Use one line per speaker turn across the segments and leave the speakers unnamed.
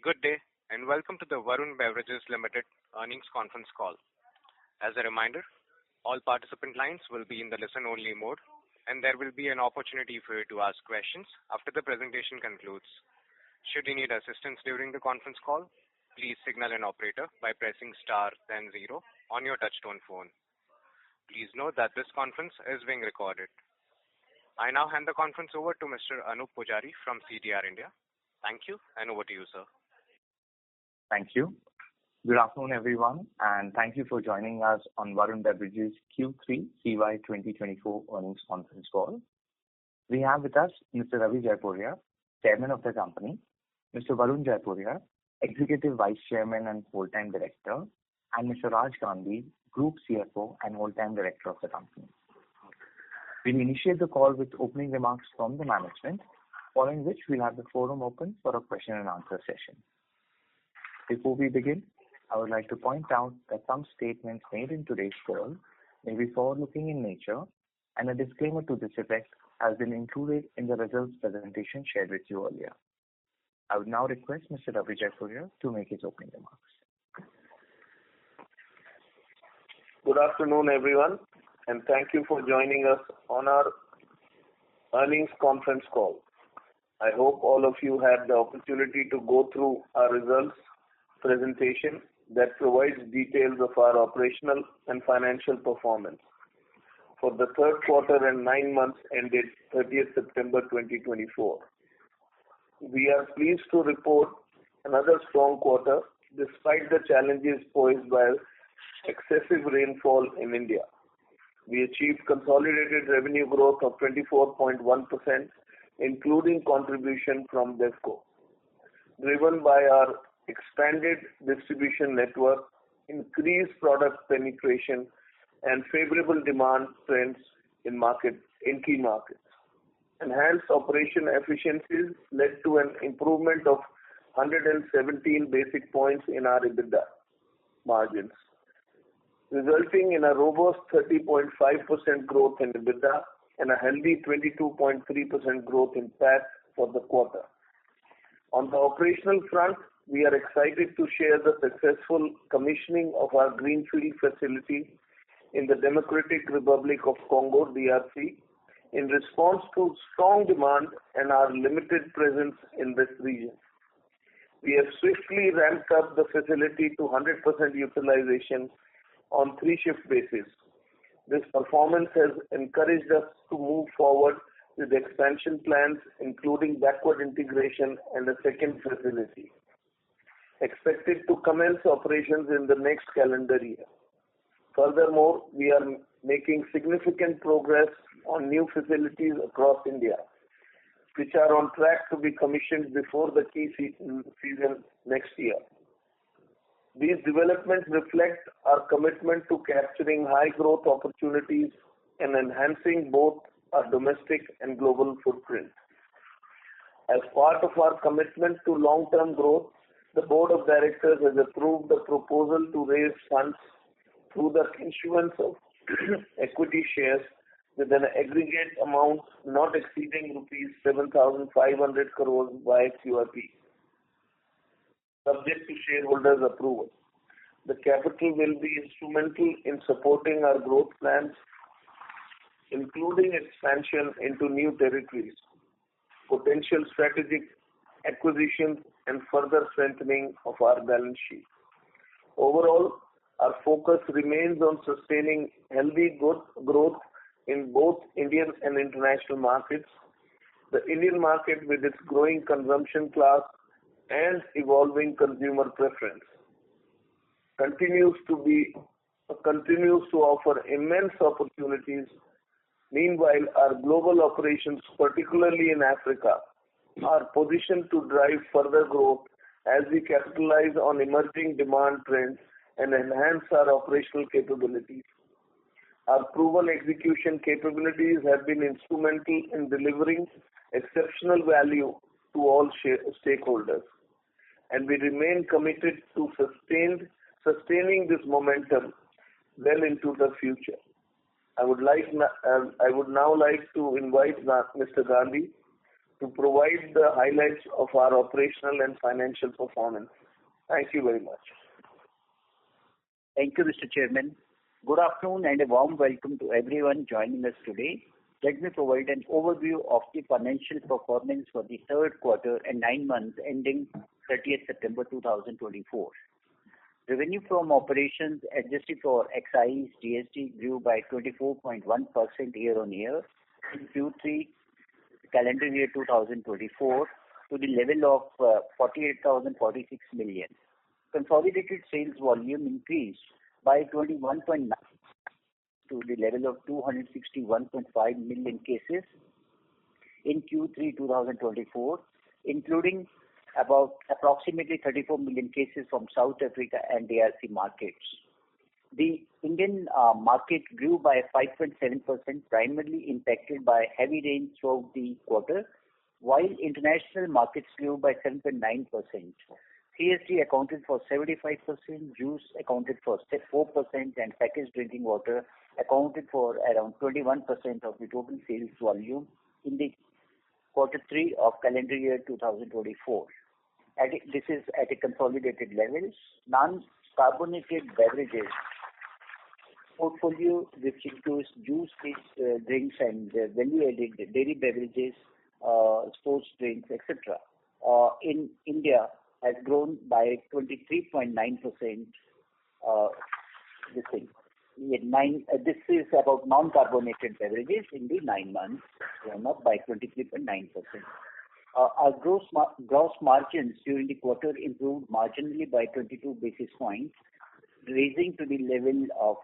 Good day, and welcome to the Varun Beverages Limited earnings conference call. As a reminder, all participant lines will be in the listen-only mode, and there will be an opportunity for you to ask questions after the presentation concludes. Should you need assistance during the conference call, please signal an operator by pressing star then zero on your touchtone phone. Please note that this conference is being recorded. I now hand the conference over to Mr. Anup Pujari from CDR India. Thank you, and over to you, sir.
Thank you. Good afternoon, everyone, and thank you for joining us on Varun Beverages Q3 CY2024 earnings conference call. We have with us Mr. Ravi Jaipuria, Chairman of the company, Mr. Varun Jaipuria, Executive Vice Chairman and Whole-Time Director, and Mr. Raj Gandhi, Group CFO and Whole-Time Director of the company. We'll initiate the call with opening remarks from the management, following which we'll have the forum open for a question and answer session. Before we begin, I would like to point out that some statements made in today's call may be forward-looking in nature, and a disclaimer to this effect has been included in the results presentation shared with you earlier. I would now request Mr. Ravi Jaipuria to make his opening remarks.
Good afternoon, everyone, and thank you for joining us on our earnings conference call. I hope all of you had the opportunity to go through our results presentation that provides details of our operational and financial performance for the third quarter and 9 months ended 30th September 2024. We are pleased to report another strong quarter despite the challenges posed by excessive rainfall in India. We achieved consolidated revenue growth of 24.1%, including contribution from BevCo, driven by our expanded distribution network, increased product penetration, and favorable demand trends in key markets. Enhanced operation efficiencies led to an improvement of 117 basis points in our EBITDA margins, resulting in a robust 30.5% growth in EBITDA and a healthy 22.3% growth in PAT for the quarter. On the operational front, we are excited to share the successful commissioning of our greenfield facility in the Democratic Republic of Congo, DRC, in response to strong demand and our limited presence in this region. We have swiftly ramped up the facility to 100% utilization on 3-shift basis. This performance has encouraged us to move forward with expansion plans, including backward integration and a second facility, expected to commence operations in the next calendar year. Furthermore, we are making significant progress on new facilities across India, which are on track to be commissioned before the key season next year. These developments reflect our commitment to capturing high growth opportunities and enhancing both our domestic and global footprint. As part of our commitment to long-term growth, the Board of Directors has approved a proposal to raise funds through the issuance of equity shares with an aggregate amount not exceeding rupees 7,500 crores by QIP, subject to shareholders' approval. The capital will be instrumental in supporting our growth plans, including expansion into new territories, potential strategic acquisitions, and further strengthening of our balance sheet. Overall, our focus remains on sustaining healthy growth in both Indian and international markets. The Indian market, with its growing consumption class and evolving consumer preference, continues to offer immense opportunities. Meanwhile, our global operations, particularly in Africa, are positioned to drive further growth as we capitalize on emerging demand trends and enhance our operational capabilities. Our proven execution capabilities have been instrumental in delivering exceptional value to all stakeholders, and we remain committed to sustaining this momentum well into the future. I would now like to invite Mr. Gandhi to provide the highlights of our operational and financial performance. Thank you very much.
Thank you, Mr. Chairman. Good afternoon and a warm welcome to everyone joining us today. Let me provide an overview of the financial performance for the third quarter and 9 months ending 30th September 2024. Revenue from operations adjusted for excise GST grew by 24.1% year-on-year in Q3 calendar year 2024 to the level of 48,046 million. Consolidated sales volume increased by 21.9% to the level of 261.5 million cases in Q3 2024, including about approximately 34 million cases from South Africa and DRC markets. The Indian market grew by 5.7%, primarily impacted by heavy rain throughout the quarter, while international markets grew by 7.9%. CSD accounted for 75%, juice accounted for 4%, and packaged drinking water accounted for around 21% of the total sales volume in the quarter 3 of calendar year 2024. This is at a consolidated level. Non-carbonated beverages portfolio, which includes juice-based drinks and value-added dairy beverages, sports drinks, etc., in India has grown by 23.9%. This is about non-carbonated beverages in the 9 months, grown up by 23.9%. Our gross margins during the quarter improved marginally by 22 basis points, rising to the level of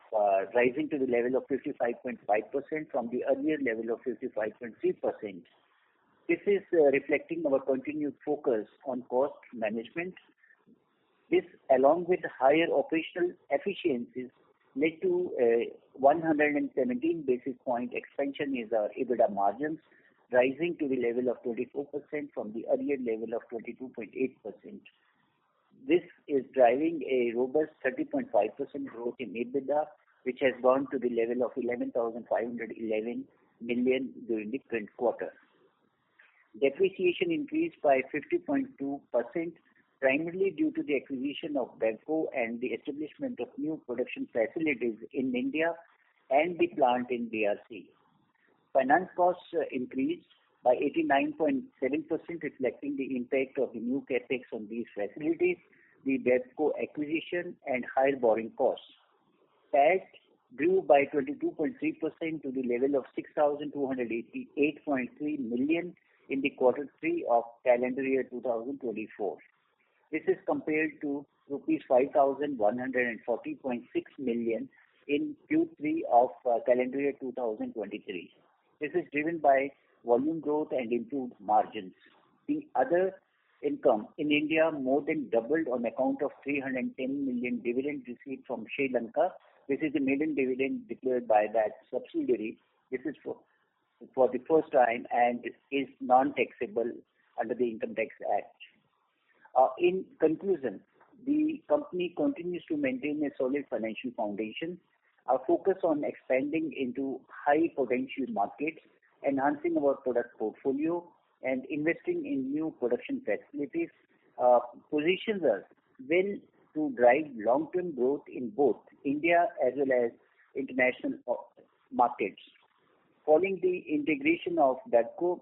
55.5% from the earlier level of 55.3%. This is reflecting our continued focus on cost management. This, along with higher operational efficiencies, led to a 117 basis point expansion in our EBITDA margins, rising to the level of 24% from the earlier level of 22.8%. This is driving a robust 30.5% growth in EBITDA, which has gone to the level of 11,511 million during the current quarter. Depreciation increased by 50.2%, primarily due to the acquisition of Bevco and the establishment of new production facilities in India and the plant in DRC. Finance costs increased by 89.7%, reflecting the impact of the new capex on these facilities, the Bevco acquisition, and higher borrowing costs. PAT grew by 22.3% to the level of 6,288.3 million in the quarter 3 of calendar year 2024. This is compared to rupees 5,140.6 million in Q3 of calendar year 2023. This is driven by volume growth and improved margins. The other income in India more than doubled on account of 310 million dividend received from Sri Lanka. This is the maiden dividend declared by that subsidiary. This is for the first time and is non-taxable under the Income Tax Act. In conclusion, the company continues to maintain a solid financial foundation. Our focus on expanding into high potential markets, enhancing our product portfolio, and investing in new production facilities positions us well to drive long-term growth in both India as well as international markets. Following the integration of Bevco,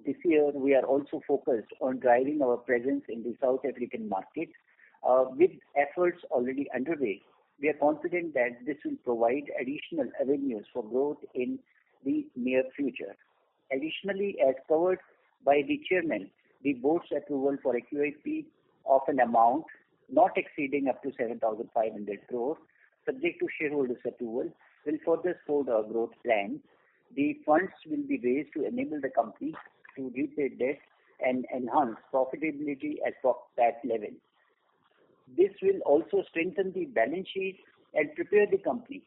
this year we are also focused on driving our presence in the South African market. With efforts already underway, we are confident that this will provide additional avenues for growth in the near future. Additionally, as covered by the chairman, the board's approval for a QIP of an amount not exceeding up to 7,500 crore, subject to shareholders' approval, will further support our growth plans. The funds will be raised to enable the company to repay debt and enhance profitability at that level. This will also strengthen the balance sheet and prepare the company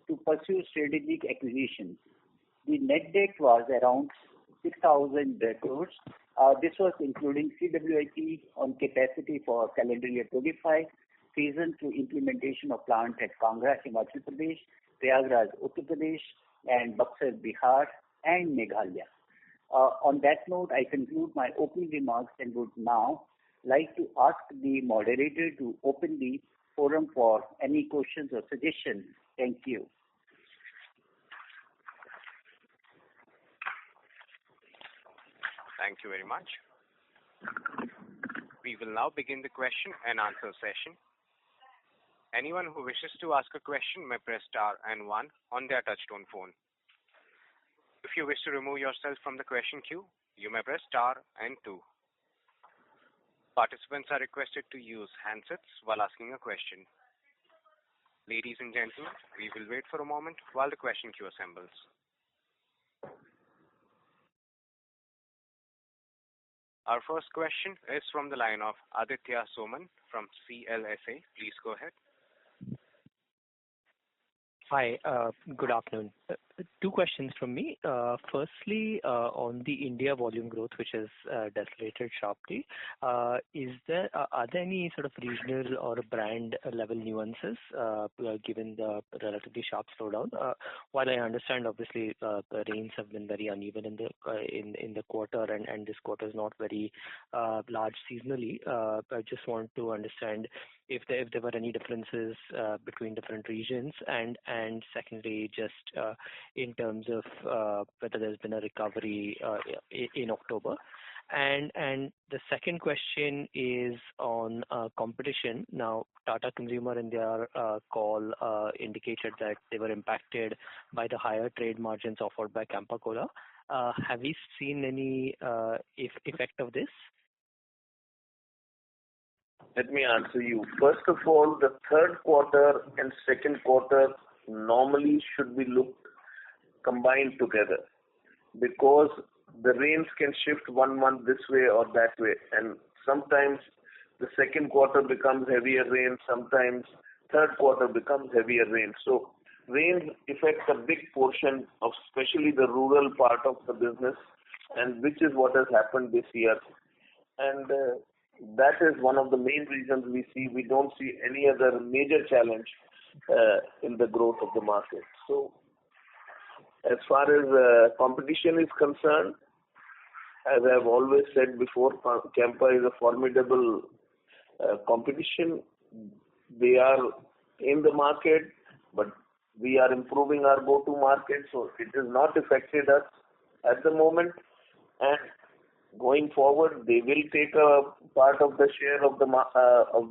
to pursue strategic acquisitions. The net debt was around 6,000 crores. This was including CWIP on capacity for calendar year 25, season through implementation of plant at Kangra, Himachal Pradesh, Prayagraj, Uttar Pradesh, and Buxar, Bihar, and Meghalaya. On that note, I conclude my opening remarks and would now like to ask the moderator to open the forum for any questions or suggestions. Thank you.
Thank you very much. We will now begin the question and answer session. Anyone who wishes to ask a question may press star and 1 on their touchtone phone. If you wish to remove yourself from the question queue, you may press star and 2. Participants are requested to use handsets while asking a question. Ladies and gentlemen, we will wait for a moment while the question queue assembles. Our first question is from the line of Aditya Soman from CLSA. Please go ahead.
Hi, good afternoon. Two questions from me. Firstly, on the India volume growth, which has decelerated sharply, are there any sort of regional or brand level nuances given the relatively sharp slowdown? While I understand, obviously, the rains have been very uneven in the quarter, and this quarter is not very large seasonally. I just want to understand if there were any differences between different regions, and secondly, just in terms of whether there's been a recovery in October. And the second question is on competition. Now, Tata Consumer in their call indicated that they were impacted by the higher trade margins offered by Campa Cola. Have we seen any effect of this?
Let me answer you. First of all, the third quarter and second quarter normally should be looked combined together, because the rains can shift 1 month this way or that way, and sometimes the second quarter becomes heavier rain, sometimes third quarter becomes heavier rain. So rain affects a big portion of especially the rural part of the business, and which is what has happened this year. And that is one of the main reasons we don't see any other major challenge in the growth of the market. So as far as competition is concerned, as I've always said before, Campa is a formidable competition. They are in the market, but we are improving our go-to market, so it has not affected us at the moment. And going forward, they will take a part of the share of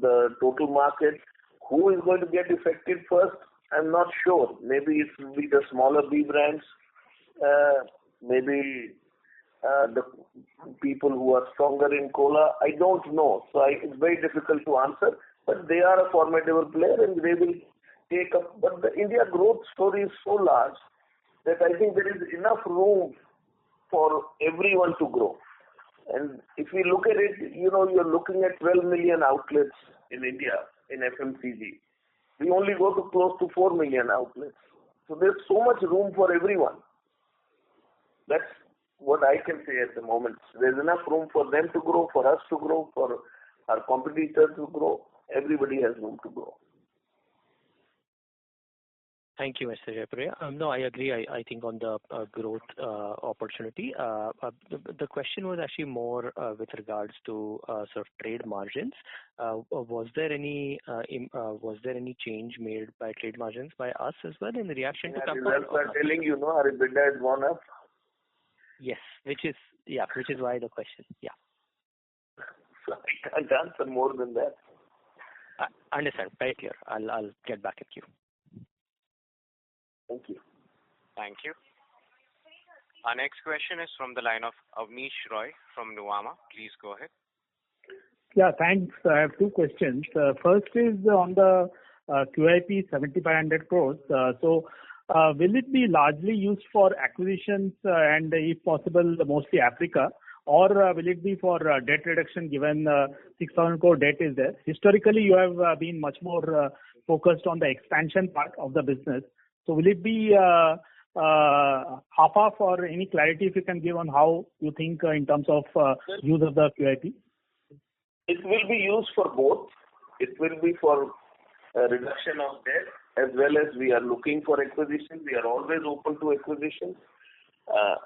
the total market. Who is going to get affected first? I'm not sure. Maybe it will be the smaller B brands, maybe the people who are stronger in cola. I don't know. So it's very difficult to answer. But they are a formidable player, and they will take up. But the India growth story is so large that I think there is enough room for everyone to grow. And if we look at it, you're looking at 12 million outlets in India in FMCG. We only go to close to 4 million outlets. So there's so much room for everyone. That's what I can say at the moment. There's enough room for them to grow, for us to grow, for our competitors to grow. Everybody has room to grow.
Thank you, Mr. Jaipuria. No, I agree. I think on the growth opportunity. The question was actually more with regards to sort of trade margins. Was there any change made by trade margins by us as well in the reaction to Campa?
Results are telling our EBITDA has gone up.
Yes, which is why the question. Yeah.
So I can't answer more than that.
I understand. Very clear. I'll get back at you.
Thank you.
Thank you. Our next question is from the line of Avnish Roy from Nuvama. Please go ahead.
Yeah, thanks. I have two questions. First is on the QIP 7,500 crores. So will it be largely used for acquisitions and if possible mostly Africa, or will it be for debt reduction given 6,000 crore debt is there? Historically, you have been much more focused on the expansion part of the business. So will it be half-half, or any clarity if you can give on how you think in terms of use of the QIP?
It will be used for both. It will be for reduction of debt as well as we are looking for acquisitions. We are always open to acquisitions.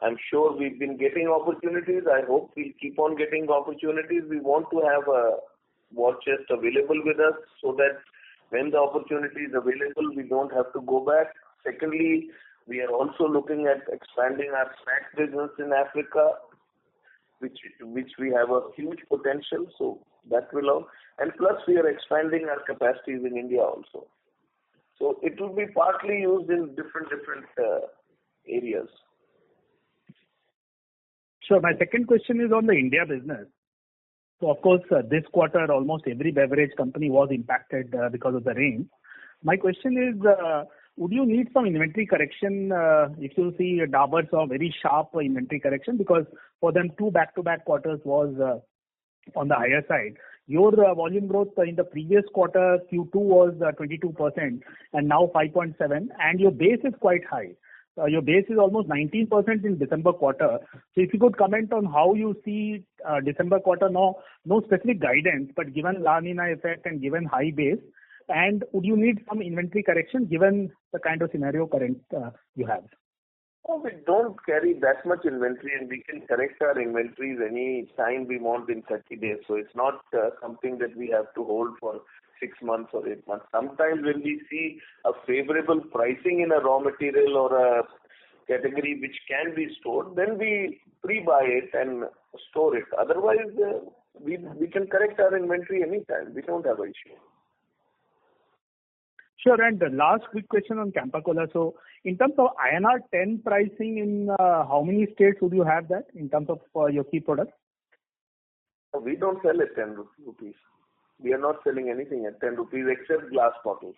I'm sure we've been getting opportunities. I hope we'll keep on getting opportunities. We want to have a war chest available with us so that when the opportunity is available, we don't have to go back. Secondly, we are also looking at expanding our snack business in Africa, which we have a huge potential. So that will help. And plus, we are expanding our capacities in India also. So it will be partly used in different areas.
Sure. My second question is on the India business. So, of course, this quarter, almost every beverage company was impacted because of the rain. My question is, would you need some inventory correction if you see Dabur saw very sharp inventory correction? Because for them, 2 back-to-back quarters was on the higher side. Your volume growth in the previous quarter, Q2, was 22% and now 5.7%, and your base is quite high. Your base is almost 19% in December quarter. So if you could comment on how you see December quarter, no specific guidance, but given La Nina effect and given high base, and would you need some inventory correction given the kind of scenario current you have?
Oh, we don't carry that much inventory, and we can correct our inventories any time we want in 30 days. So it's not something that we have to hold for 6 months or 8 months. Sometimes when we see a favorable pricing in a raw material or a category which can be stored, then we pre-buy it and store it. Otherwise, we can correct our inventory anytime. We don't have an issue.
Sure. And the last quick question on Campa Cola. So in terms of INR 10 pricing, in how many states would you have that in terms of your key products?
We don't sell at 10 rupees. We are not selling anything at 10 rupees except glass bottles.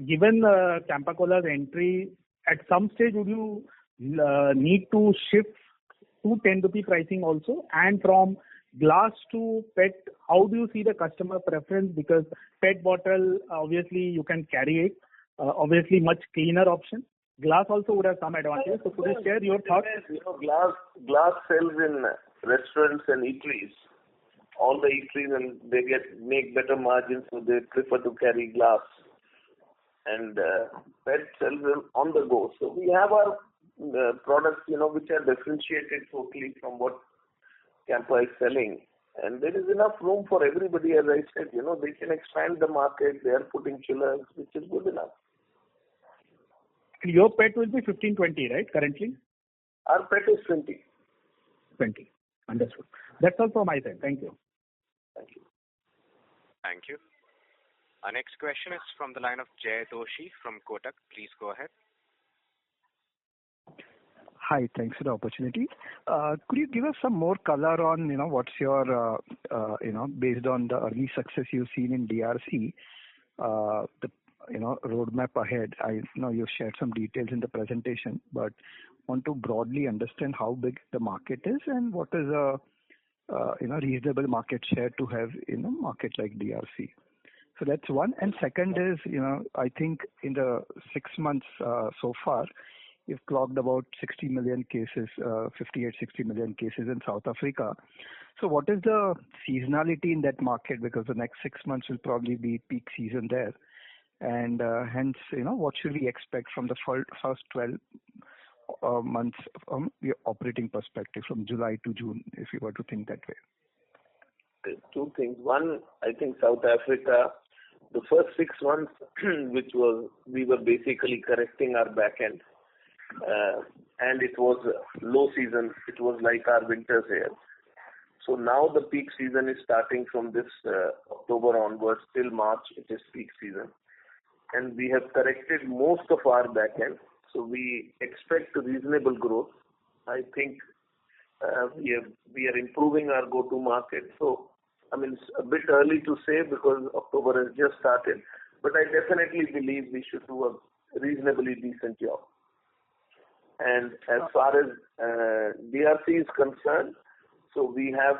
Given Campa Cola's entry, at some stage would you need to shift to 10 rupee pricing also? And from glass to PET, how do you see the customer preference? Because PET bottle, obviously you can carry it, obviously much cleaner option. Glass also would have some advantage. So could you share your thoughts?
Glass sells in restaurants and eateries. All the eateries, and they make better margins, so they prefer to carry glass. And PET sells them on the go. So we have our products, which are differentiated totally from what Campa is selling. And there is enough room for everybody, as I said. They can expand the market. They are putting chillers, which is good enough.
Your PET will be 15-20, right, currently?
Our PET is 20.
20. Understood. That's all from my side. Thank you.
Thank you.
Thank you. Our next question is from the line of Jay Doshi from Kotak. Please go ahead.
Hi, thanks for the opportunity. Could you give us some more color on, what's your, based on the early success you've seen in DRC, the, roadmap ahead? I know you've shared some details in the presentation, but want to broadly understand how big the market is and what is a, reasonable market share to have in a market like DRC. So that's one. And second is, I think in the 6 months so far, you've clocked about 60 million cases, 58-60 million cases in South Africa. So what is the seasonality in that market? Because the next 6 months will probably be peak season there. And hence, what should we expect from the first 12 months from your operating perspective from July to June, if you were to think that way?
Two things. One, I think South Africa, the first 6 months, we were basically correcting our back end. And it was low season. It was like our winters here. So now the peak season is starting from this October onwards till March. It is peak season. And we have corrected most of our back end. So we expect reasonable growth. I think we are improving our go-to market. So, it's a bit early to say because October has just started. But I definitely believe we should do a reasonably decent job. And as far as DRC is concerned, so we have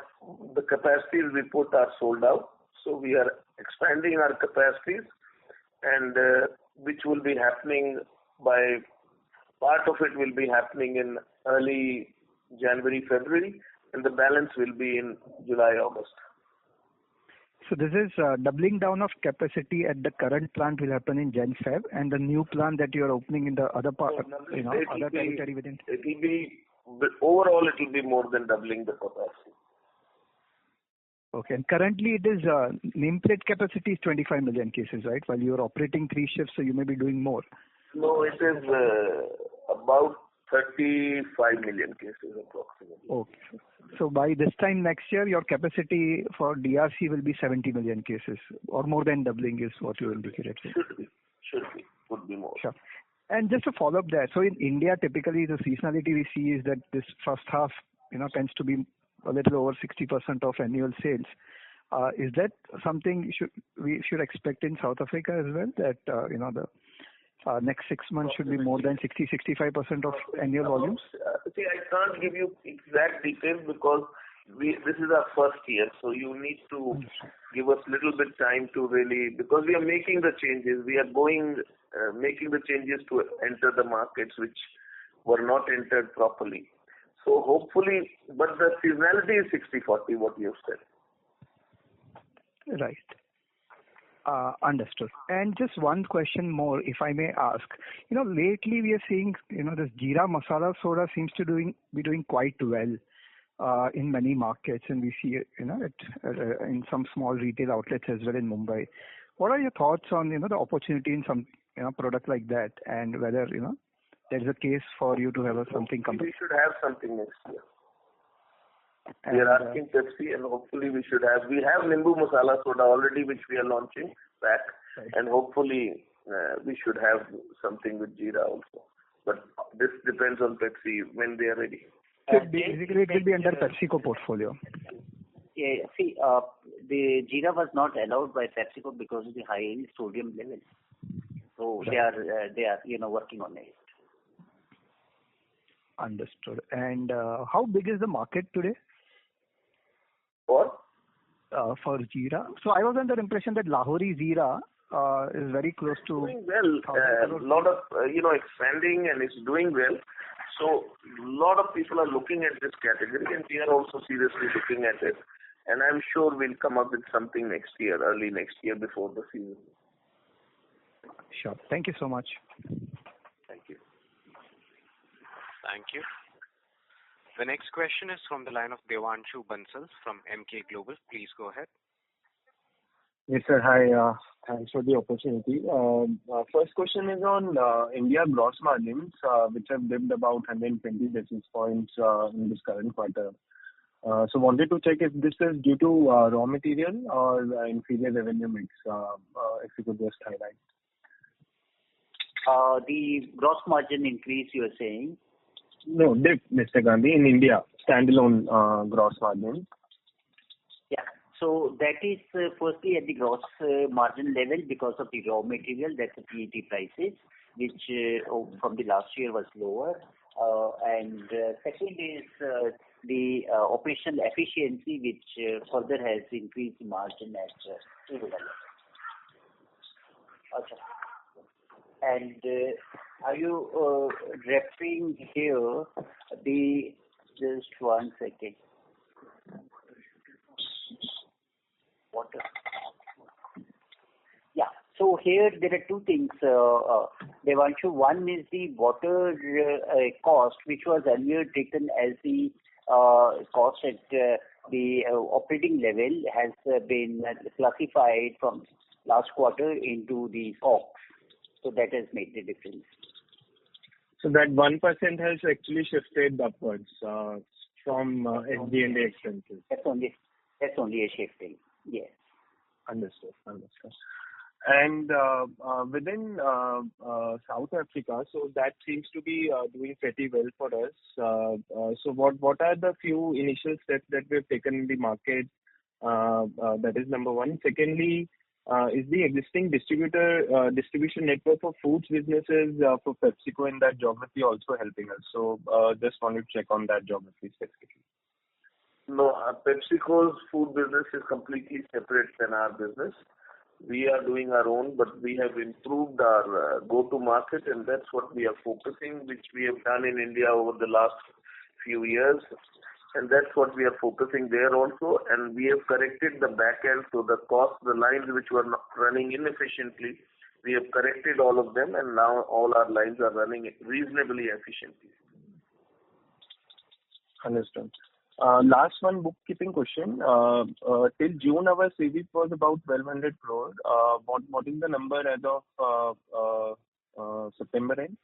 the capacities we put are sold out. So we are expanding our capacities, and which will be happening part of it will be happening in early January, February, and the balance will be in July, August.
So this is doubling down of capacity at the current plant will happen in Jan Feb, and the new plant that you are opening in the other part, other territory within.
It will be overall. It will be more than doubling the capacity.
Okay, and currently it is nameplate capacity is 25 million cases, right? While you are operating 3 shifts, so you may be doing more.
No, it is about 35 million cases approximately.
Okay. So by this time next year, your capacity for DRC will be 70 million cases, or more than doubling is what you indicated.
Should be. Could be more.
Sure. And just to follow up there, so in India, typically the seasonality we see is that this first half, tends to be a little over 60% of annual sales. Is that something we should expect in South Africa as well? That the next 6 months should be more than 60-65% of annual volumes?
See, I can't give you exact details because this is our first year, so you need to give us little bit time to really, because we are making the changes. We are making the changes to enter the markets which were not entered properly. So hopefully, but the seasonality is 60-40, what you have said.
Right. Understood. And just one question more, if I may ask. Lately we are seeing, this Jeera Masala Soda seems to be doing quite well in many markets, and we see it, in some small retail outlets as well in Mumbai. What are your thoughts on, the opportunity in some, product like that, and whether, there is a case for you to have something come?
We should have something next year. We are asking Pepsi, and hopefully we should have. We have Nimbu Masala Soda already, which we are launching back, and hopefully we should have something with Jeera also. But this depends on Pepsi when they are ready.
So basically, it will be under PepsiCo portfolio.
Yeah, see, the Jeera was not allowed by PepsiCo because of the high sodium level. So they are working on it.
Understood. And how big is the market today?
For
Jeera. So I was under the impression that Lahori Jeera is very close to.
Doing well. A lot of expanding, and it's doing well. So a lot of people are looking at this category, and we are also seriously looking at it. And I'm sure we'll come up with something next year, early next year, before the season.
Sure. Thank you so much.
Thank you.
Thank you. The next question is from the line of Devanshu Bansal from MK Global. Please go ahead.
Yes, sir. Hi. Thanks for the opportunity. First question is on India gross margins, which have dipped about 120 basis points in this current quarter. So wanted to check if this is due to raw material or inferior revenue mix, if you could just highlight.
The gross margin increase, you are saying?
No, dip, Mr. Gandhi, in India, standalone gross margin.
Yeah. So that is firstly at the gross margin level because of the raw material, that's the PET prices, which from the last year was lower. And second is the operational efficiency, which further has increased the margin at level. Okay. And are you referring here just one second. Water. Yeah. So here there are two things, Devanshu. One is the water cost, which was earlier taken as the cost at the operating level, has been classified from last quarter into the COGS. So that has made the difference.
So that 1% has actually shifted upwards from SG&A expenses.
That's only a shifting. Yes.
Understood. And within South Africa, so that seems to be doing pretty well for us. So what are the few initial steps that we have taken in the market? That is number one. Secondly, is the existing distribution network for foods businesses for PepsiCo in that geography also helping us? So just wanted to check on that geography specifically.
No, PepsiCo's food business is completely separate than our business. We are doing our own, but we have improved our go-to-market, and that's what we are focusing, which we have done in India over the last few years. and that's what we are focusing there also. And we have corrected the back end, so the lines which were not running inefficiently, we have corrected all of them, and now all our lines are running reasonably efficiently.
Understood. Last one bookkeeping question. Till June, our CWIP was about 1,200 crore. What is the number as of September end?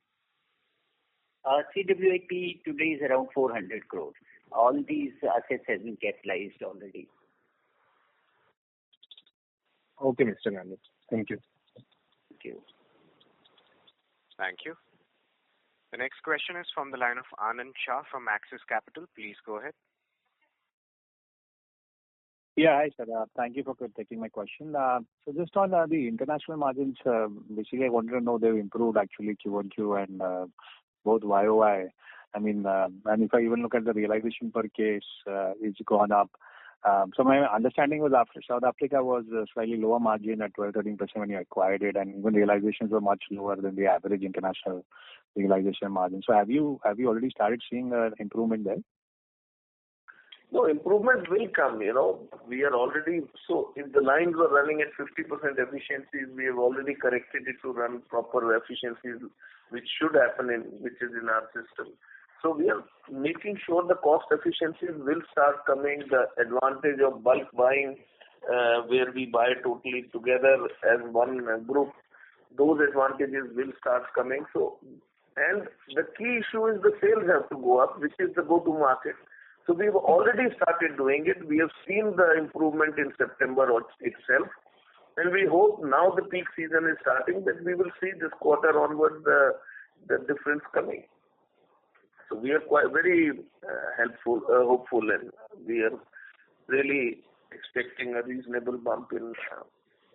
CWIP today is around 400 crores. All these assets have been capitalized already.
Okay, Mr. Gandhi. Thank you.
Thank you.
Thank you. The next question is from the line of Anand Shah from Axis Capital. Please go ahead.
Yeah, hi, sir. Thank you for taking my question. So just on the international margins, basically I wanted to know they've improved actually Q1Q and both YOY. I mean, and if I even look at the realization per case, it's gone up. So my understanding was after South Africa was slightly lower margin at 12-13% when you acquired it, and even realizations were much lower than the average international realization margin. So have you already started seeing improvement there?
No, improvement will come, We are already, so if the lines were running at 50% efficiencies, we have already corrected it to run proper efficiencies, which should happen which is in our system. So we are making sure the cost efficiencies will start coming, the advantage of bulk buying, where we buy totally together as one group, those advantages will start coming. So, and the key issue is the sales have to go up, which is the go-to market. So we've already started doing it. We have seen the improvement in September itself, and we hope now the peak season is starting that we will see this quarter onward the difference coming. So we are quite very hopeful, and we are really expecting a reasonable bump in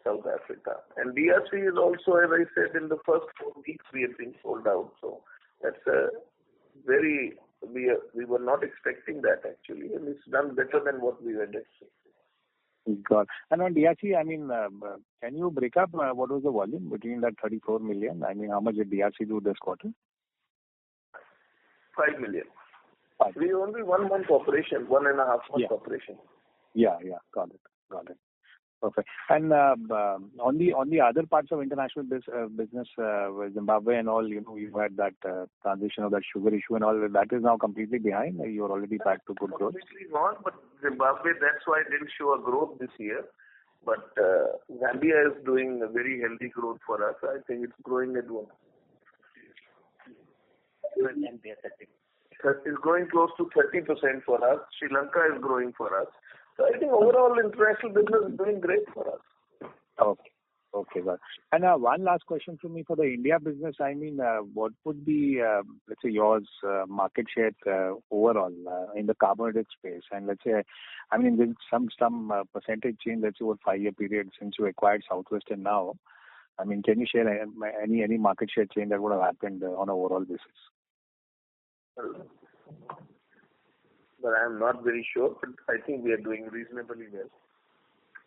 South Africa. And DRC is also, as I said, in the first 4 weeks we have been sold out. So that's a very we were not expecting that actually, and it's done better than what we had expected.
Got. And on DRC, I mean, can you break up what was the volume between that 34 million? I mean, how much did DRC do this quarter?
5 million.
5.
We only 1 month operation, 1.5 month operation.
Yeah. Got it. Perfect. And on the other parts of international business, Zimbabwe and all, you had that transition of that sugar issue and all. That is now completely behind. You're already back to good growth.
Completely gone, but Zimbabwe, that's why it didn't show a growth this year. But Zambia is doing a very healthy growth for us. I think it's growing at what? It's growing close to 30% for us. Sri Lanka is growing for us. So I think overall international business is doing great for us.
Okay, got it. And one last question from me for the India business. I mean, what would be, let's say, yours market share overall in the carbonated space? And let's say, I mean, with some percentage change, let's say, over 5-year period since you acquired Southwest and now, I mean, can you share any market share change that would have happened on an overall basis?
But I'm not very sure, but I think we are doing reasonably well.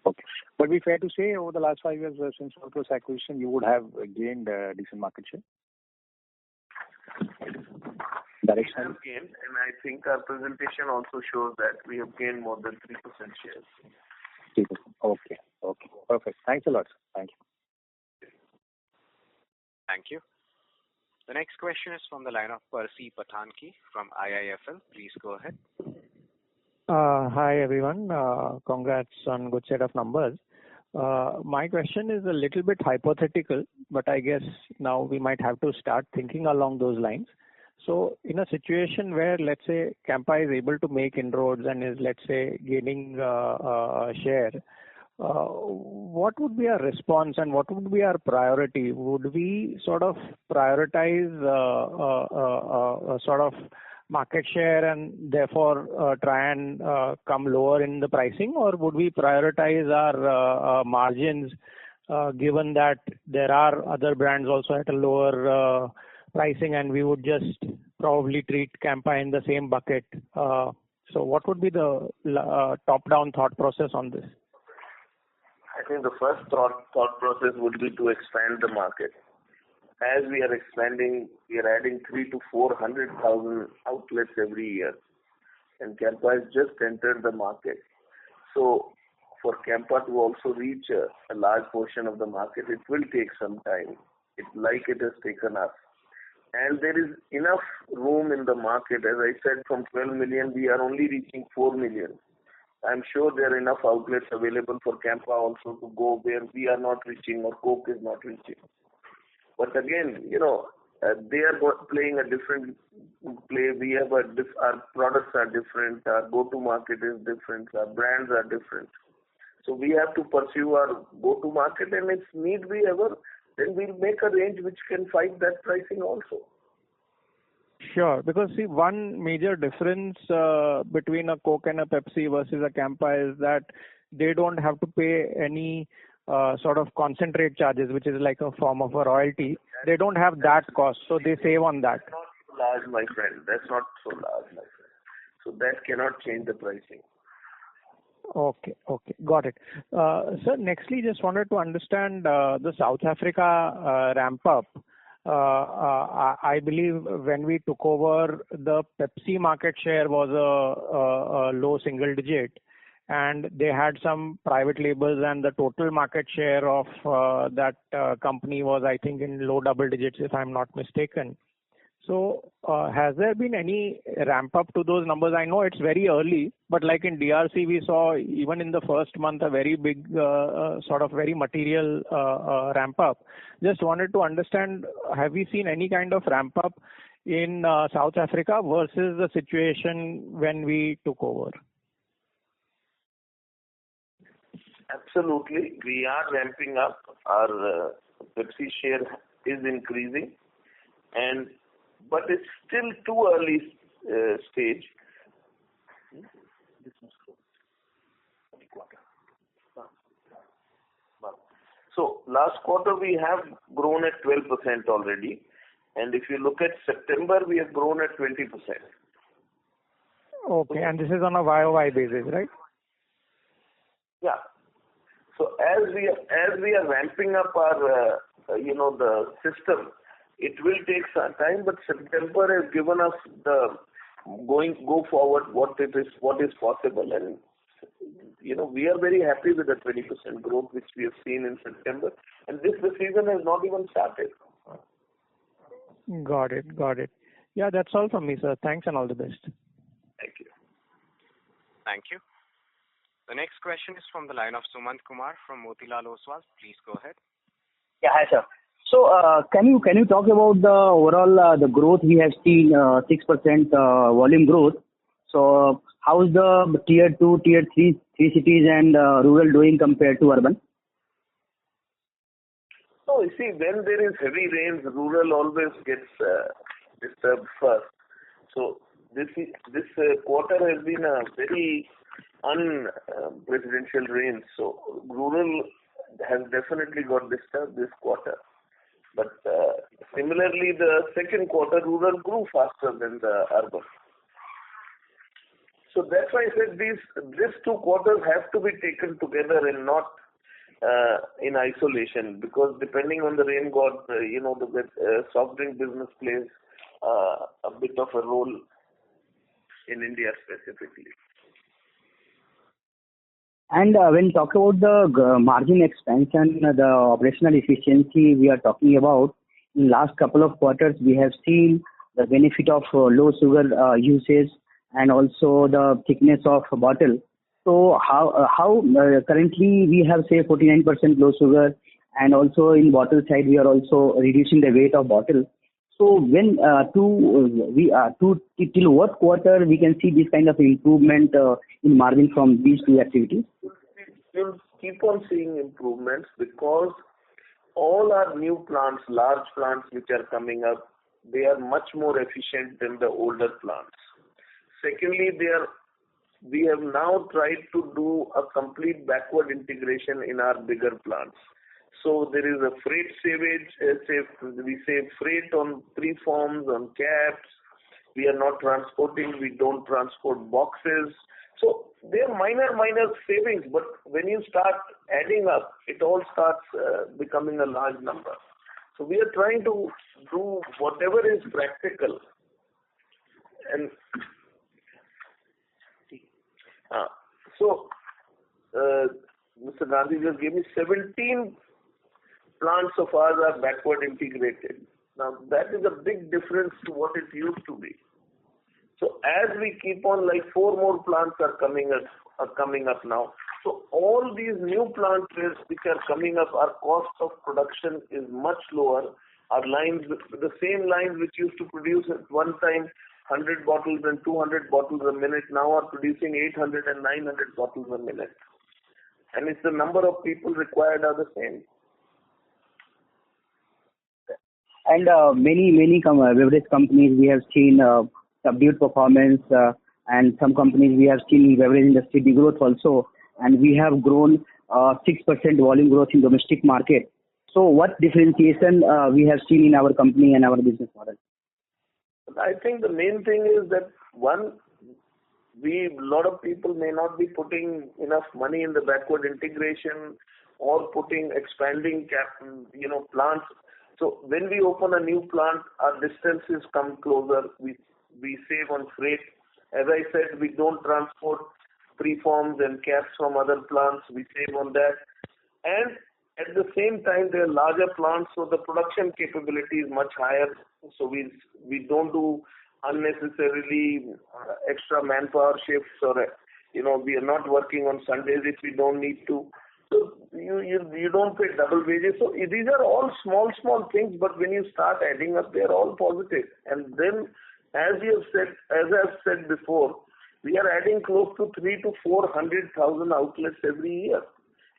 Okay. But be fair to say, over the last 5 years since Southwest acquisition, you would have gained decent market share?
We have gained, and I think our presentation also shows that we have gained more than 3% shares.
3%. Okay. Perfect. Thanks a lot, sir. Thank you.
Thank you. The next question is from the line of Percy Pathanki from IIFL. Please go ahead.
Hi everyone. Congrats on good set of numbers. My question is a little bit hypothetical, but I guess now we might have to start thinking along those lines. So in a situation where, let's say, Campa is able to make inroads and is, let's say, gaining share, what would be our response and what would be our priority? Would we sort of prioritize sort of market share and therefore try and come lower in the pricing, or would we prioritize our margins given that there are other brands also at a lower pricing and we would just probably treat Campa in the same bucket? So what would be the top-down thought process on this?
I think the first thought process would be to expand the market. As we are expanding, we are adding 300,000 to 400,000 outlets every year. and Campa has just entered the market. So for Campa to also reach a large portion of the market, it will take some time, like it has taken us. And there is enough room in the market. As I said, from 12 million, we are only reaching 4 million. I'm sure there are enough outlets available for Campa also to go where we are not reaching or Coke is not reaching. But again, they are playing a different play. We have our products are different. Our go-to-market is different. Our brands are different. So we have to pursue our go-to-market, and if need be ever, then we'll make a range which can fight that pricing also.
Sure, because see, one major difference between a Coke and a Pepsi versus a Campa is that they don't have to pay any sort of concentrate charges, which is like a form of a royalty. They don't have that cost, so they save on that.
That's not so large, my friend. That's not so large, my friend. So that cannot change the pricing.
Okay, got it. Sir, nextly, just wanted to understand the South Africa ramp up. I believe when we took over, the Pepsi market share was a low single digit, and they had some private labels, and the total market share of that company was, I think, in low double digits, if I'm not mistaken. So has there been any ramp up to those numbers? I know it's very early, but like in DRC, we saw even in the first month a very big sort of very material ramp up. Just wanted to understand, have we seen any kind of ramp up in South Africa versus the situation when we took over?
Absolutely. We are ramping up. Our Pepsi share is increasing, but it's still too early stage. So last quarter we have grown at 12% already, and if you look at September, we have grown at 20%.
Okay, and this is on a YOY basis, right?
Yeah. So as we are ramping up our the system, it will take some time, but September has given us the go forward what is possible, and we are very happy with the 20% growth which we have seen in September, and the season has not even started.
Got it. Yeah, that's all from me, sir. Thanks and all the best.
Thank you.
Thank you. The next question is from the line of Sumant Kumar from Motilal Oswal. Please go ahead.
Yeah, hi sir. So can you talk about the overall the growth we have seen 6% volume growth. So how is the tier 2, tier 3 cities and rural doing compared to urban?
Oh, you see, when there is heavy rains, rural always gets disturbed first. So this quarter has been a very unpresidential rain. So rural has definitely got disturbed this quarter. But similarly, the second quarter, rural grew faster than the urban. So that's why I said these two quarters have to be taken together and not in isolation, because depending on the rain god, the soft drink business plays a bit of a role in India specifically.
And when you talk about the margin expansion, the operational efficiency we are talking about, in last couple of quarters we have seen the benefit of low sugar usage and also the thickness of bottle. So how currently we have say 49% low sugar, and also in bottle side we are also reducing the weight of bottle. So when till what quarter we can see this kind of improvement in margin from these two activities?
We'll keep on seeing improvements because all our new plants, large plants which are coming up, they are much more efficient than the older plants. Secondly, we have now tried to do a complete backward integration in our bigger plants. So there is a freight savage, we save freight on preforms, on caps. We are not transporting, we don't transport boxes. So there are minor savings, but when you start adding up, it all starts becoming a large number. So we are trying to do whatever is practical. And So, Mr. Gandhi just gave me 17 plants of ours are backward integrated. Now, that is a big difference to what it used to be. So, as we keep on, like 4 more plants are coming up now. So, all these new plants which are coming up, our cost of production is much lower. Our lines, the same lines which used to produce at one time 100 bottles and 200 bottles a minute, now are producing 800 and 900 bottles a minute. And it's the number of people required are the same.
And many beverage companies we have seen subdued performance, and some companies we have seen beverage industry degrowth also, and we have grown 6% volume growth in domestic market. So what differentiation we have seen in our company and our business model?
I think the main thing is that one, a lot of people may not be putting enough money in the backward integration or expanding plants. So when we open a new plant, our distances come closer. We save on freight. As I said, we don't transport preforms and caps from other plants. We save on that. And at the same time, they are larger plants, so the production capability is much higher. So we don't do unnecessarily extra manpower shifts, or we are not working on Sundays if we don't need to. So you don't pay double wages. So these are all small things, but when you start adding up, they are all positive. And then, as I've said before, we are adding close to 300,000 to 400,000 outlets every year.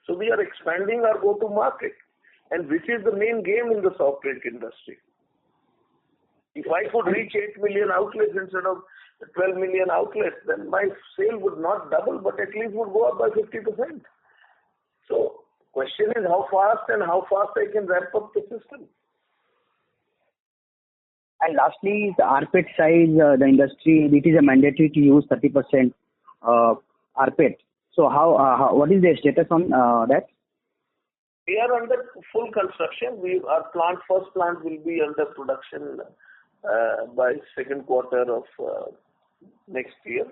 So we are expanding our go-to market, and which is the main game in the soft drink industry. If I could reach 8 million outlets instead of 12 million outlets, then my sale would not double, but at least would go up by 50%. So, question is how fast I can ramp up the system.
And lastly, the rPET size, the industry, it is a mandatory to use 30% rPET. So what is the status on that?
We are under full construction. Our first plant will be under production by second quarter of next year.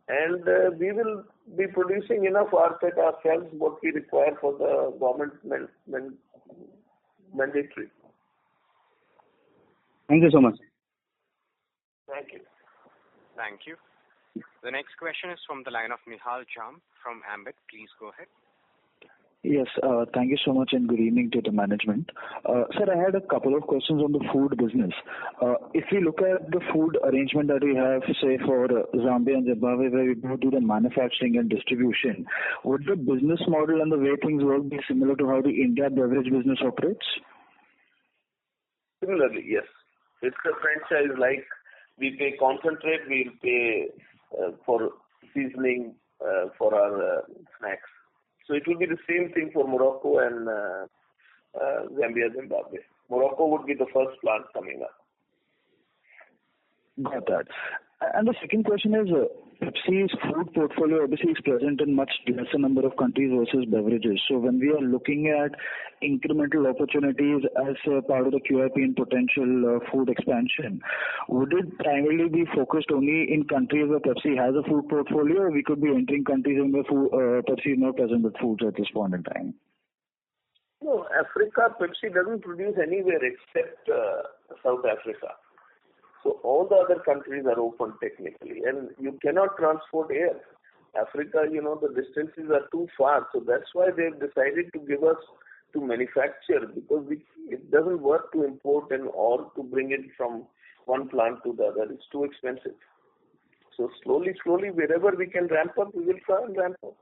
And we will be producing enough rPET ourselves, what we require for the government mandatory.
Thank you so much.
Thank you.
Thank you. The next question is from the line of Nihal Jham from Ambit. Please go ahead.
Yes, thank you so much and good evening to the management. Sir, I had a couple of questions on the food business. If we look at the food arrangement that we have, say, for Zambia and Zimbabwe, where we both do the manufacturing and distribution, would the business model and the way things work be similar to how the India beverage business operates?
Similarly, yes. It's a franchise like we pay concentrate, we'll pay for seasoning for our snacks. So it will be the same thing for Morocco and Zambia, Zimbabwe. Morocco would be the first plant coming up.
Got that. And the second question is, Pepsi's food portfolio obviously is present in much lesser number of countries versus beverages. So when we are looking at incremental opportunities as part of the QIP and potential food expansion, would it primarily be focused only in countries where Pepsi has a food portfolio, or we could be entering countries in where Pepsi is not present with foods at this point in time?
No, Africa, Pepsi doesn't produce anywhere except South Africa. So all the other countries are open technically, and you cannot transport air. Africa, the distances are too far, so that's why they've decided to give us to manufacture, because it doesn't work to import or to bring it from one plant to the other. It's too expensive. So slowly, wherever we can ramp up, we will try and ramp up.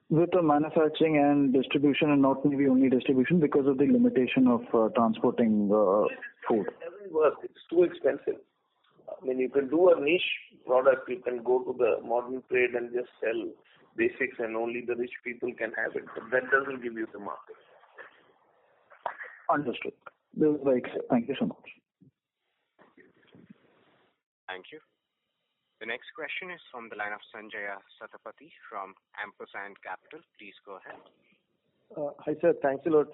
With the manufacturing and distribution, and not maybe only distribution, because of the limitation of transporting food.
It doesn't work. It's too expensive. I mean, you can do a niche product. You can go to the modern trade and just sell basics, and only the rich people can have it. But that doesn't give you the market.
Understood. This is very clear. Thank you so much.
Thank you. The next question is from the line of Sanjaya Satapathy from Ampersand Capital. Please go ahead.
Hi, sir. Thanks a lot,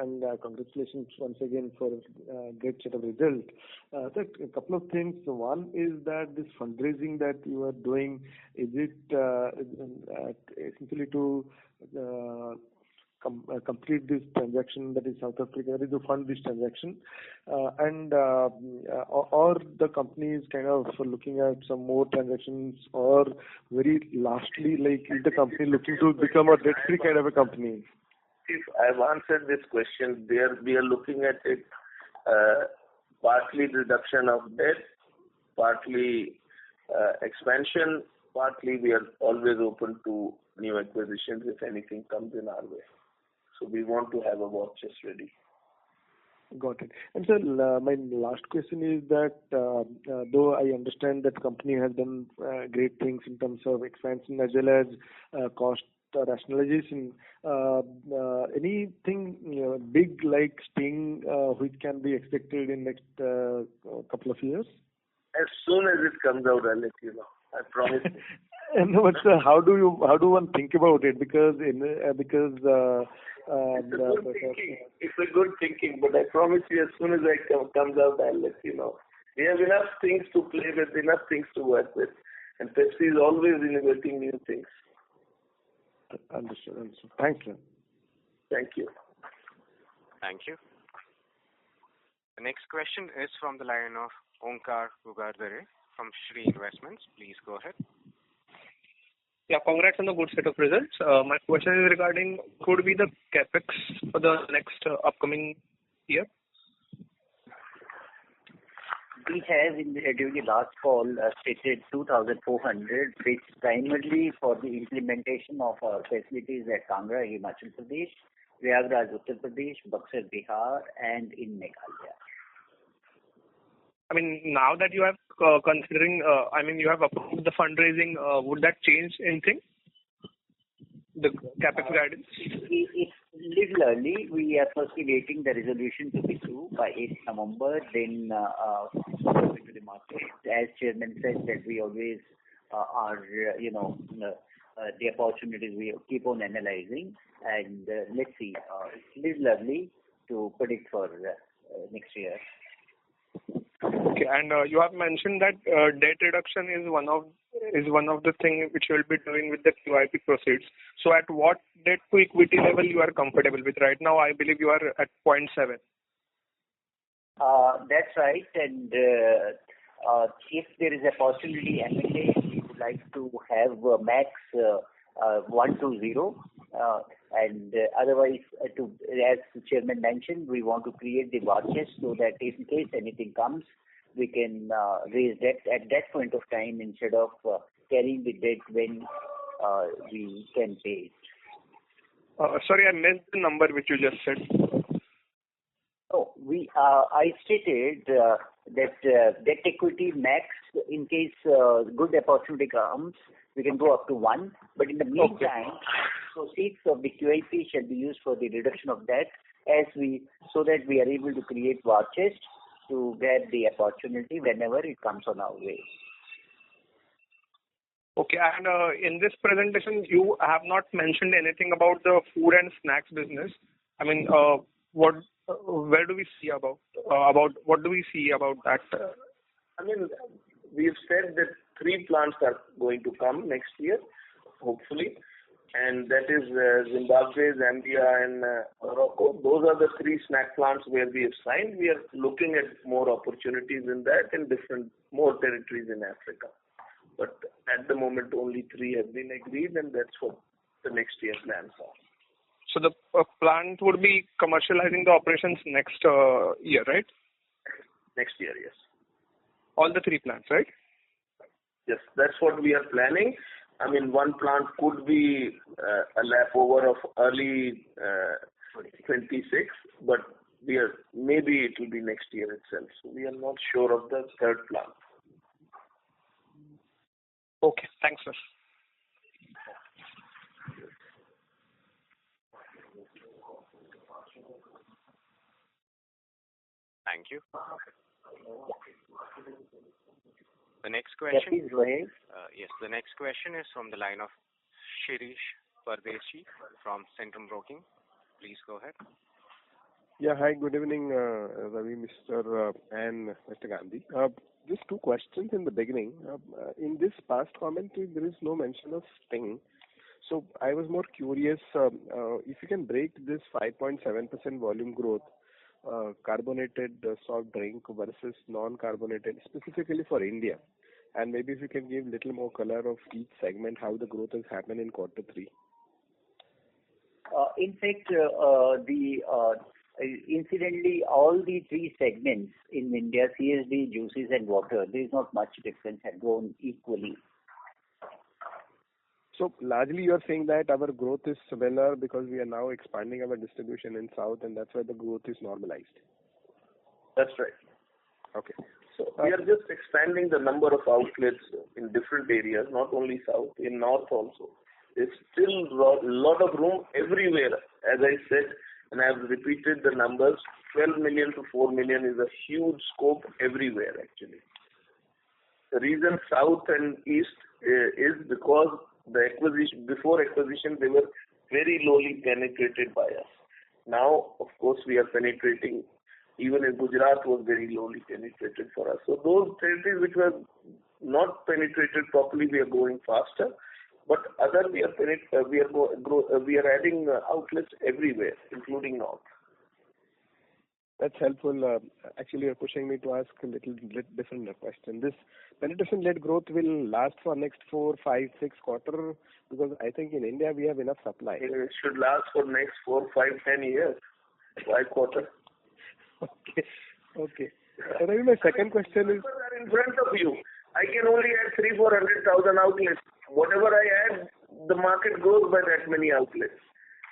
and congratulations once again for a great set of results. Sir, a couple of things. One is that this fundraising that you are doing, is it essentially to complete this transaction that is South Africa, that is to fund this transaction, or the company is kind of looking at some more transactions, or very lastly, like, is the company looking to become a debt-free kind of a company?
If I've answered this question, we are looking at it partly reduction of debt, partly expansion, partly we are always open to new acquisitions if anything comes in our way. So we want to have a war chest ready.
Got it. And sir, my last question is that though I understand that company has done great things in terms of expansion as well as cost rationalization, anything big like Sting which can be expected in next couple of years?
As soon as it comes out, I'll let you know. I promise.
No, but sir, how do one think about it? Because
it's a good thinking, but I promise you, as soon as it comes out, I'll let you know. We have enough things to play with, enough things to work with, and Pepsi is always innovating new things.
Understood. Thank you.
Thank you.
Thank you. The next question is from the line of Onkar Gugardare from Shri Investments. Please go ahead.
Yeah, congrats on the good set of results. My question is regarding could be the capex for the next upcoming year.
We have during the last call stated 2,400, which primarily for the implementation of our facilities at Kangra, Himachal Pradesh, Prayagraj, Uttar Pradesh, Buxar, Bihar, and in Meghalaya.
I mean, now that you have you have approved the fundraising, would that change anything? The capex guidance?
It's little early. We are firstly waiting the resolution to be through by 8th November, then go into the market. As Chairman said that we always are, the opportunities we keep on analyzing, and let's see. It's little early to predict for next year.
Okay, and you have mentioned that debt reduction is one of the things which you will be doing with the QIP proceeds. So at what debt to equity level you are comfortable with? Right now, I believe you are at 0.7.
That's right, and if there is a possibility M&A, we would like to have max 120, and otherwise, as the Chairman mentioned, we want to create the war chest so that in case anything comes, we can raise debt at that point of time instead of carrying the debt when we can pay it.
Sorry, I missed the number which you just said.
Oh, I stated that debt equity max, in case good opportunity comes, we can go up to 1. But in the meantime, proceeds of the QIP shall be used for the reduction of debt so that we are able to create war chest to get the opportunity whenever it comes on our way.
Okay, and in this presentation, you have not mentioned anything about the food and snacks business. I mean, what do we see about that?
I mean, we've said that 3 plants are going to come next year, hopefully, and that is Zimbabwe, Zambia, and Morocco. Those are the 3 snack plants where we have signed. We are looking at more opportunities in that in more territories in Africa. But at the moment, only 3 have been agreed, and that's what the next year plans are.
So the plant would be commercializing the operations next year, right?
Next year, yes.
All the 3 plants, right?
Yes, that's what we are planning. I mean, one plant could be a lap over of early 26, but maybe it will be next year itself. So we are not sure of the 3rd plant.
Okay, thanks, sir.
Thank you. The next question.
Yeah, please go ahead.
Yes, the next question is from the line of Shirish Pardeshi from Centrum Broking. Please go ahead.
Yeah, hi, good evening, Ravi, Mr. And Mr. Gandhi. Just two questions in the beginning. In this past commentary, there is no mention of Sting. So I was more curious if you can break this 5.7% volume growth, carbonated soft drink versus non-carbonated, specifically for India. And maybe if you can give little more color of each segment, how the growth has happened in quarter three.
In fact, incidentally, all the three segments in India, CSD, juices and water, there is not much difference, have grown equally.
So largely you are saying that our growth is similar because we are now expanding our distribution in South and that's why the growth is normalized.
That's right.
Okay.
So we are just expanding the number of outlets in different areas, not only South, in North also. There's still a lot of room everywhere. As I said, and I have repeated the numbers, 12 million to 4 million is a huge scope everywhere actually. The reason South and East is because before acquisition they were very lowly penetrated by us. Now, of course, we are penetrating. Even in Gujarat was very lowly penetrated for us. So those territories which were not penetrated properly, we are going faster. But other we are adding outlets everywhere, including North.
That's helpful. Actually, you're pushing me to ask a little different question. This penetration-led growth will last for next 4, 5, 6 quarters because I think in India we have enough supply.
It should last for next 4, 5, 10 years. Why quarter?
Okay. And my second question is...
are in front of you. I can only add 300,000-400,000 outlets. Whatever I add, the market grows by that many outlets.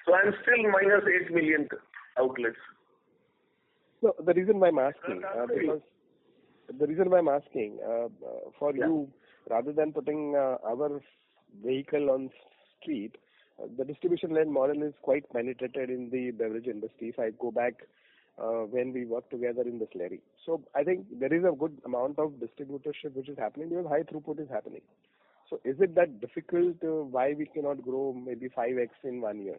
So I'm still minus 8 million outlets.
No, the reason why I'm asking, for you, rather than putting our vehicle on street, the distribution-led model is quite penetrated in the beverage industry. If I go back when we worked together in the slurry. So I think there is a good amount of distributorship which is happening because high throughput is happening. So is it that difficult why we cannot grow maybe 5x in 1 year?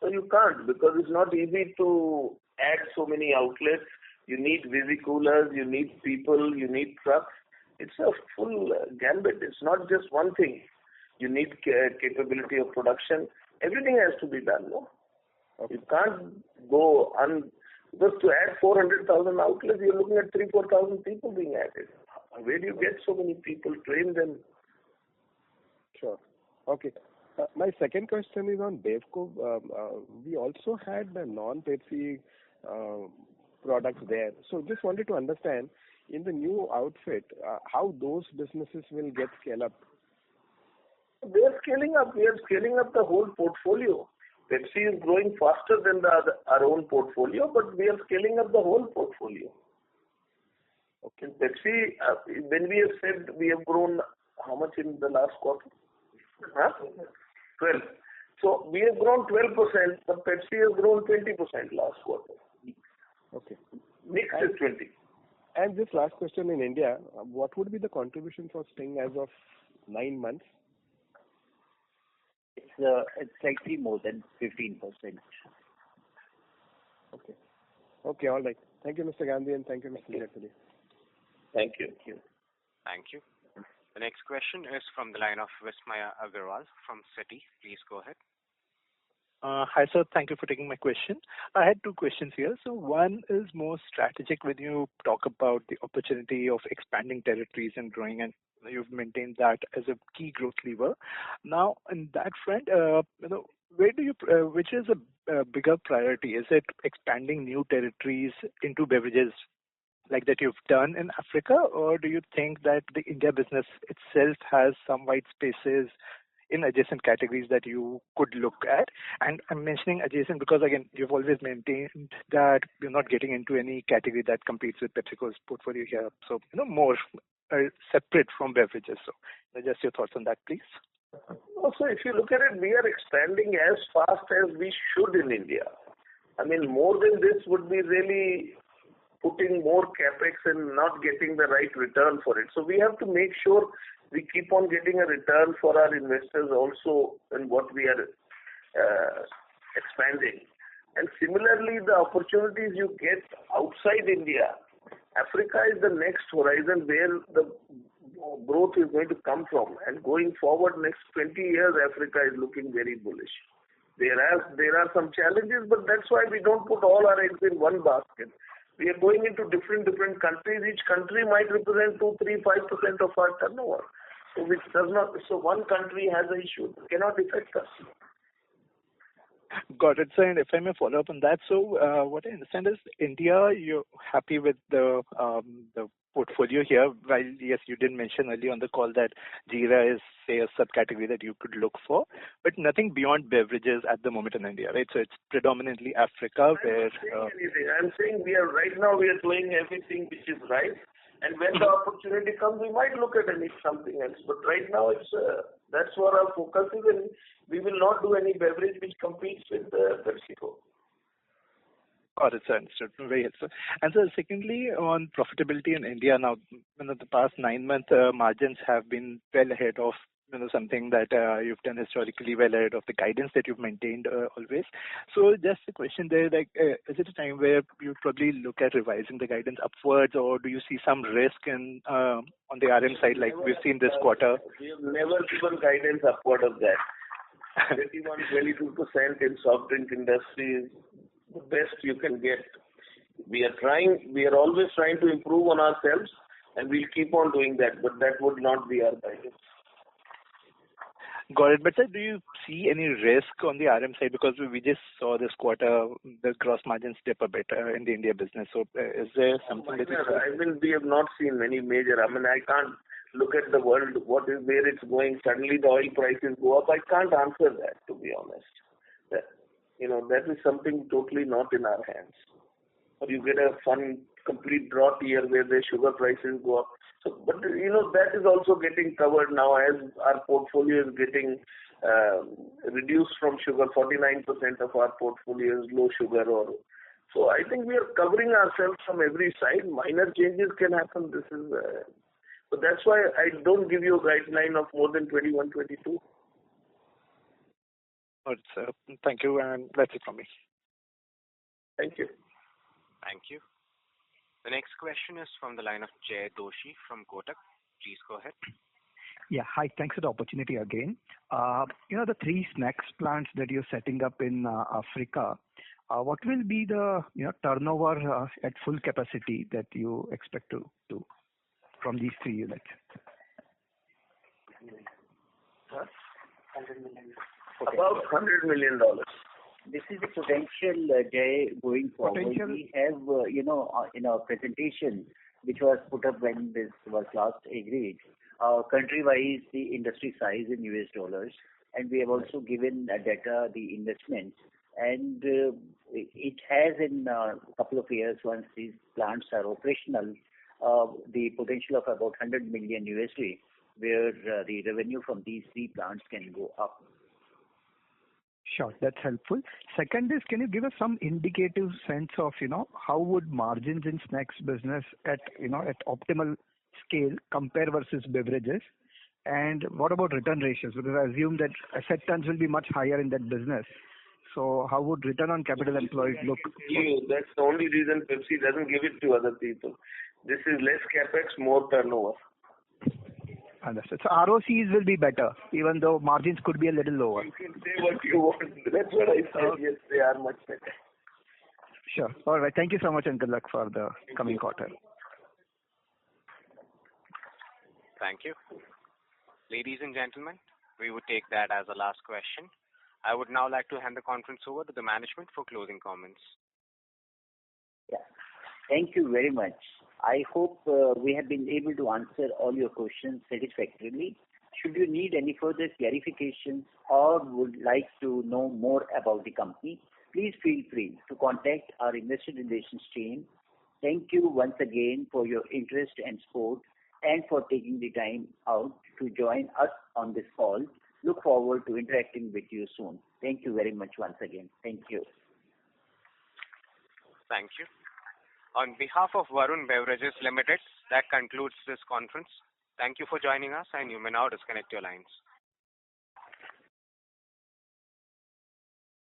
So you can't because it's not easy to add so many outlets. You need visi-coolers, you need people, you need trucks. It's a full gambit. It's not just one thing. You need capability of production. Everything has to be done, no? Okay. You can't go because to add 400,000 outlets, you're looking at 3,000-4,000 people being added. Where do you get so many people? Train them.
Sure. Okay. My second question is on Bevco. We also had the non-Pepsi products there. So just wanted to understand in the new outfit how those businesses will get scaled up.
We are scaling up. We are scaling up the whole portfolio. Pepsi is growing faster than our own portfolio, but we are scaling up the whole portfolio. Okay. Pepsi, when we have said we have grown how much in the last quarter? 12. So we have grown 12%, but Pepsi has grown 20% last quarter.
Okay.
Mix is 20.
And this last question in India, what would be the contribution for Sting as of 9 months?
It's slightly more than 15%.
Okay. Okay, all right. Thank you, Mr. Gandhi, and thank you, Mr. Jeffrey.
Thank you.
Thank you. The next question is from the line of Vismaya Agarwal from Citi. Please go ahead.
Hi, sir. Thank you for taking my question. I had two questions here. So one is more strategic when you talk about the opportunity of expanding territories and growing, and you've maintained that as a key growth lever. Now, in that front, where do you, which is a bigger priority? Is it expanding new territories into beverages like that you've done in Africa, or do you think that the India business itself has some white spaces in adjacent categories that you could look at? And I'm mentioning adjacent because, again, you've always maintained that you're not getting into any category that competes with PepsiCo's portfolio here. So, more separate from beverages. So just your thoughts on that, please.
Also, if you look at it, we are expanding as fast as we should in India. I mean, more than this would be really putting more capex and not getting the right return for it. So we have to make sure we keep on getting a return for our investors also in what we are expanding. opportunities you get outside India, Africa is the next horizon where the growth is going to come from. And going forward, next 20 years, Africa is looking very bullish. There are some challenges, but that's why we don't put all our eggs in one basket. We are going into different countries. Each country might represent 2, 3, 5% of our turnover. So which does not. So one country has an issue, it cannot affect us.
Got it, sir. And if I may follow up on that, so what I understand is India, you're happy with the portfolio here. While yes, you did mention earlier on the call that Jeera is say a subcategory that you could look for, but nothing beyond beverages at the moment in India, right? So it's predominantly Africa where.
I'm saying right now we are doing everything which is right, and when the opportunity comes, we might look at something else. But right now that's what our focus is, and we will not do any beverage which competes with PepsiCo.
Got it, sir. Understood. Very helpful. And so secondly, on profitability in India now, the past 9-month margins have been well ahead of something that you've done historically, well ahead of the guidance that you've maintained always. So just a question there, is it a time where you probably look at revising the guidance upwards, or do you see some risk in on the RM side like we've seen this quarter?
We have never given guidance upward of that. 21-22% in soft drink industry is the best you can get. We are always trying to improve on ourselves, and we'll keep on doing that, but that would not be our guidance.
Got it. But sir, do you see any risk on the RM side? Because we just saw this quarter the gross margins dip a bit in the India business. So is there something that
we have not seen many major. I can't look at the world, where it's going. Suddenly the oil prices go up. I can't answer that, to be honest. That is something totally not in our hands. Or you get a complete drought year where the sugar prices go up. So, but that is also getting covered now as our portfolio is getting reduced from sugar. 49% of our portfolio is low sugar. So I think we are covering ourselves from every side. Minor changes can happen. But that's why I don't give you a guideline of more than 21, 22.
Sir. Thank you, and that's it from me.
Thank you.
Thank you. The next question is from the line of Jay Doshi from Kotak. Please go ahead.
Yeah, hi. Thanks for the opportunity again. The 3 snacks plants that you're setting up in Africa, what will be the turnover at full capacity that you expect to do from these 3 units?
About $100 million.
This is the potential, Jay, going forward. We have, in our presentation, which was put up when this was last agreed, country-wise, the industry size in US dollars, and we have also given data, the investments, and it has in a couple of years, once these plants are operational, the potential of about $100 million USD, where the revenue from these 3 plants can go up.
Sure, that's helpful. Second is, can you give us some indicative sense of, how would margins in snacks business at optimal scale compare versus beverages? And what about return ratios? Because I assume that asset turns will be much higher in that business. So how would return on capital employed look?
That's the only reason Pepsi doesn't give it to other people. This is less capex, more turnover.
Understood. So ROCs will be better, even though margins could be a little lower.
You can say what you want. That's what I said. Yes, they are much better.
Sure. All right. Thank you so much, and good luck for the coming quarter.
Thank you. Ladies and gentlemen, we would take that as a last question. I would now like to hand the conference over to the management for closing comments.
Yeah. Thank you very much. I hope we have been able to answer all your questions satisfactorily. Should you need any further clarifications or would like to know more about the company, please feel free to contact our investor relations team. Thank you once again for your interest and support and for taking the time out to join us on this call. Look forward to interacting with you soon. Thank you very much once again. Thank you.
Thank you. On behalf of Varun Beverages Limited, that concludes this conference. Thank you for joining us, and you may now disconnect your lines.